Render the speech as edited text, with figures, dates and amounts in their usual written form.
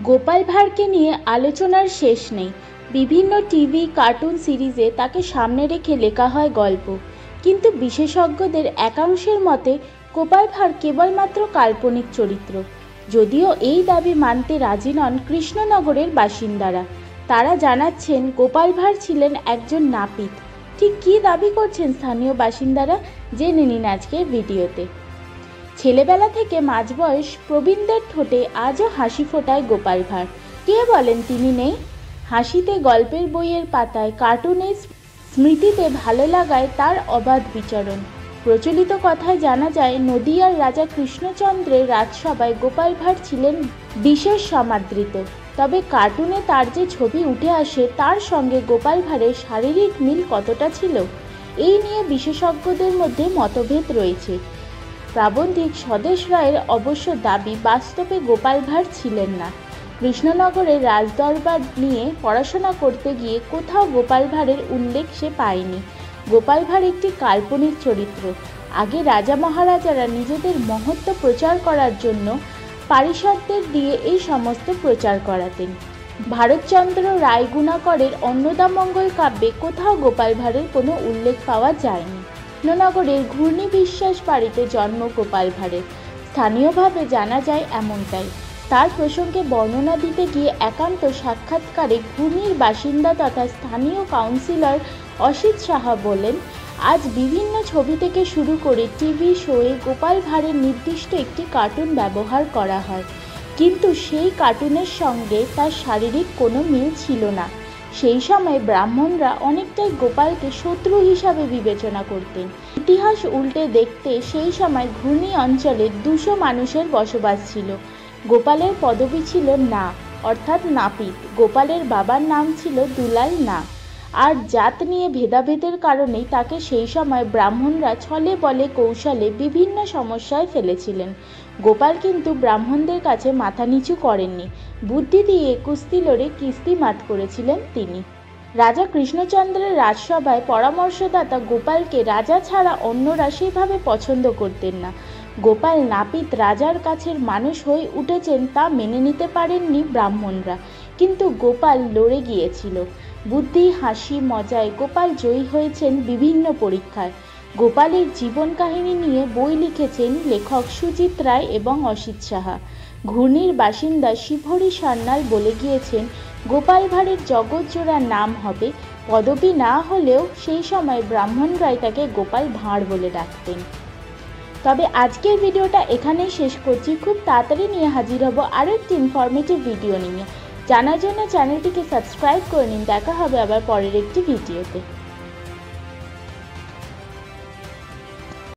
গোপাল ভাঁড়কে নিয়ে আলোচনার শেষ নেই। বিভিন্ন টিভি কার্টুন সিরিজে তাকে সামনে রেখে লেখা হয় গল্প, কিন্তু বিশেষজ্ঞদের একাংশের মতে গোপাল ভাঁড় কেবলমাত্র কাল্পনিক চরিত্র। যদিও এই দাবি মানতে রাজি নন কৃষ্ণনগরের বাসিন্দারা। তারা জানাচ্ছেন গোপাল ভাঁড় ছিলেন একজন নাপিত। ঠিক কী দাবি করছেন স্থানীয় বাসিন্দারা, জেনে নিন আজকের ভিডিওতে। ছেলেবেলা থেকে মাঝবয়স প্রবীণদের ঠোঁটে আজও হাসি ফোটায় গোপাল ভাঁড়। কে বলেন তিনি নেই? হাসিতে গল্পের বইয়ের পাতায়, কার্টুনের স্মৃতিতে ভালো লাগায় তার অবাধ বিচরণ। প্রচলিত কথায় জানা যায়, নদিয়ার রাজা কৃষ্ণচন্দ্রের রাজসভায় গোপাল ভাঁড় ছিলেন বিশেষ সমাদৃত। তবে কার্টুনে তার যে ছবি উঠে আসে, তার সঙ্গে গোপাল ভাঁড়ের শারীরিক মিল কতটা ছিল, এই নিয়ে বিশেষজ্ঞদের মধ্যে মতভেদ রয়েছে। প্রাবন্ধিক স্বদেশ রায়ের অবশ্য দাবি, বাস্তবে গোপাল ভাঁড় ছিলেন না। কৃষ্ণনগরের রাজদরবার নিয়ে পড়াশোনা করতে গিয়ে কোথাও গোপাল ভাঁড়ের উল্লেখ সে পায়নি। গোপাল ভাঁড় একটি কাল্পনিক চরিত্র। আগে রাজা মহারাজারা নিজেদের মহত্ব প্রচার করার জন্য পারিষদদের দিয়ে এই সমস্ত প্রচার করাতেন। ভারতচন্দ্র রায়গুণাকরের অন্নদামঙ্গল কাব্যে কোথাও গোপাল ভাঁড়ের কোনো উল্লেখ পাওয়া যায়নি। কৃষ্ণনগরের ঘূর্ণি বিশ্বাস বাড়িতে জন্ম গোপাল ভাঁড়ের। স্থানীয়ভাবে জানা যায় এমনটাই। তার প্রসঙ্গে বর্ণনা দিতে গিয়ে একান্ত সাক্ষাৎকারে ঘূর্ণির বাসিন্দা তথা স্থানীয় কাউন্সিলর অসিত সাহা বলেন, আজ বিভিন্ন ছবি থেকে শুরু করে টিভি শোয়ে গোপাল ভাঁড়ের নির্দিষ্ট একটি কার্টুন ব্যবহার করা হয়, কিন্তু সেই কার্টুনের সঙ্গে তার শারীরিক কোনো মিল ছিল না। সেই সময় ব্রাহ্মণরা অনেকটাই গোপালকে শত্রু হিসাবে বিবেচনা করতেন। ইতিহাস উল্টে দেখতে সেই সময় ঘূর্ণি অঞ্চলে 200 মানুষের বসবাস ছিল। গোপালের পদবি ছিল না, অর্থাৎ নাপিত। গোপালের বাবার নাম ছিল দুলাল না। আর জাত নিয়ে ভেদাভেদের কারণেই তাকে সেই সময় ব্রাহ্মণরা ছলে বলে কৌশলে বিভিন্ন সমস্যায় ফেলেছিলেন। গোপাল কিন্তু ব্রাহ্মণদের কাছে মাথা নিচু করেননি। বুদ্ধি দিয়ে কুস্তি লড়ে কিস্তি মাত করেছিলেন তিনি। রাজা কৃষ্ণচন্দ্রের রাজসভায় পরামর্শদাতা গোপালকে রাজা ছাড়া অন্যরা সেভাবে পছন্দ করতেন না। গোপাল নাপিত রাজার কাছের মানুষ হয়ে উঠেছেন তা মেনে নিতে পারেননি ব্রাহ্মণরা, কিন্তু গোপাল লড়ে গিয়েছিল। বুদ্ধি, হাসি, মজায় গোপাল জয়ী হয়েছেন বিভিন্ন পরীক্ষায়। গোপালের জীবন কাহিনী নিয়ে বই লিখেছেন লেখক সুজিত রায় এবং অসিত সাহা। ঘূর্ণির বাসিন্দা শিবহরি সান্যাল বলে গিয়েছেন, গোপাল ভাঁড়ের জগৎজোড়া নাম হবে। পদবী না হলেও সেই সময় ব্রাহ্মণরাই তাকে গোপাল ভাঁড় বলে ডাকতেন। তবে আজকের ভিডিওটা এখানেই শেষ করছি। খুব তাড়াতাড়ি নিয়ে হাজির হব আরও একটি ইনফরমেটিভ ভিডিও নিয়ে। জানার জন্য চ্যানেলটিকে সাবস্ক্রাইব করে নিন। দেখা হবে আবার পরের একটি ভিডিওতে।